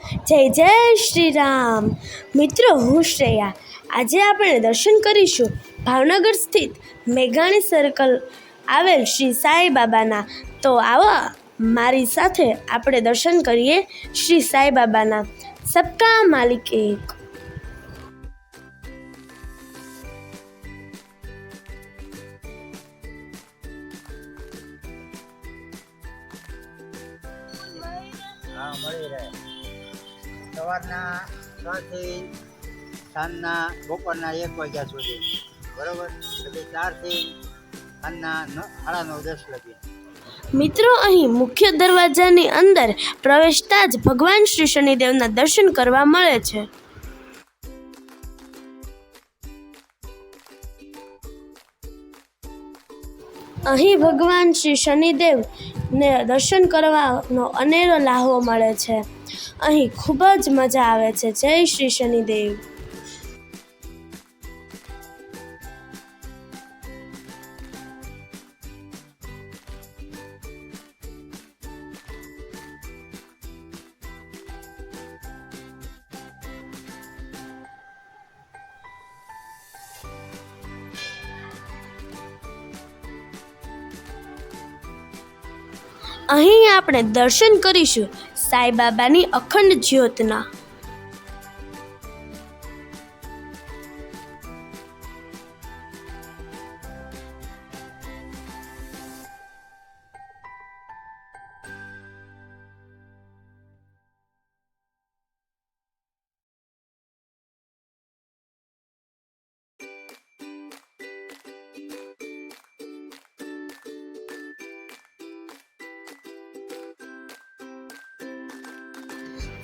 જય જય શ્રી રામ મિત્રો, હું શ્રેયા. આજે આપણે દર્શન કરીશું ભાવનગર સ્થિત મેઘાણી સર્કલ આવેલ શ્રી સાઈ બાબાના. તો આવો મારી સાથે આપણે દર્શન કરીએ શ્રી સાઈ બાબાના. સબકા માલિક એક. મળી રહે સવારના 6 થી સાંજના બપોરના 1 વાગ્યા સુધી, બરાબર. પછી 4 થી સાંજના 9:30-10 લગી. મિત્રો, અહીં મુખ્ય દરવાજાની અંદર પ્રવેશતા જ ભગવાન શ્રી શનિદેવના દર્શન કરવા મળે છે. અહીં ભગવાન શ્રી શનિદેવને દર્શન કરવાનો અનેરો લાહવો મળે છે. અહીં ખૂબ જ મજા આવે છે. જય શ્રી શનિદેવ. અહીં આપણે દર્શન કરીશું સાઈ બાબાની અખંડ જ્યોતના.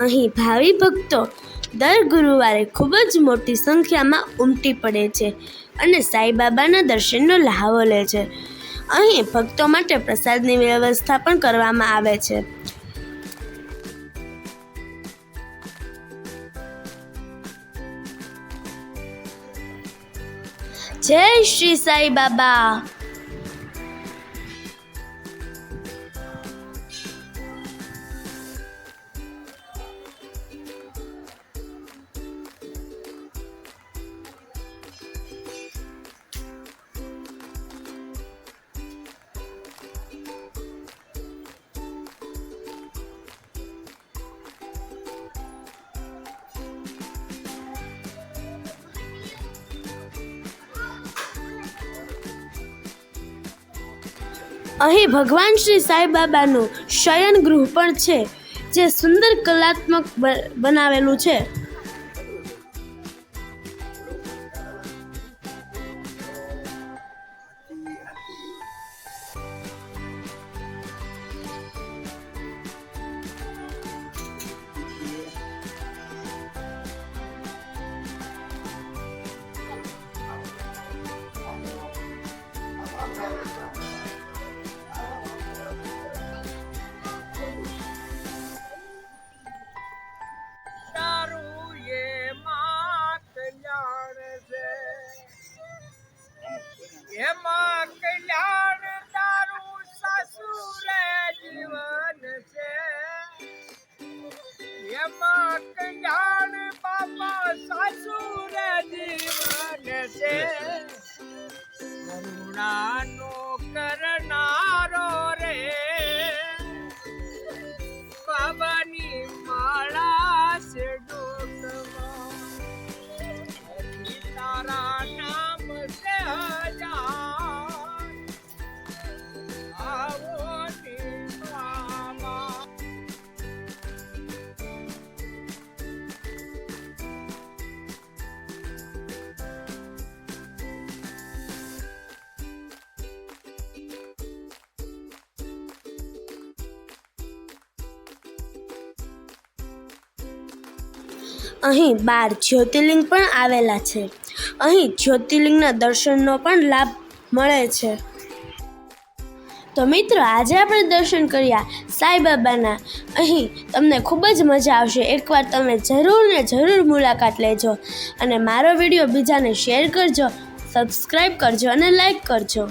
અહીં ભાવિ ભક્તો દર ગુરુવારે ખૂબ જ મોટી સંખ્યામાં ઉમટી પડે છે અને સાઈ બાબાના દર્શનનો લહાવો લે છે. અહીં ભક્તો માટે પ્રસાદની વ્યવસ્થા પણ કરવામાં આવે છે. જય શ્રી સાઈ બાબા. અહીં ભગવાન શ્રી સાઈ બાબાનું શયન ગૃહ પણ છે, જે સુંદર કલાત્મક બનાવેલું છે. એમાં કલ્યાણ તારું સાસુરે જીવન છે, એમાં કલ્યાણ બાપા સાસુરે જીવન છે. કરુણાનો કરનારો રે બાબાની માળા છે ડોકમાં, તારા નામ છે અહીં 12 જ્યોતિર્લિંગ પણ આવેલા છે. અહીં જ્યોતિર્લિંગના દર્શનનો પણ લાભ મળે છે. તો મિત્રો, આજે આપણે દર્શન કર્યા સાઈ બાબાના. અહીં તમને ખૂબ જ મજા આવશે. એકવાર તમે જરૂર મુલાકાત લેજો અને મારો વિડીયો બીજાને શેર કરજો, સબસ્ક્રાઈબ કરજો અને લાઈક કરજો.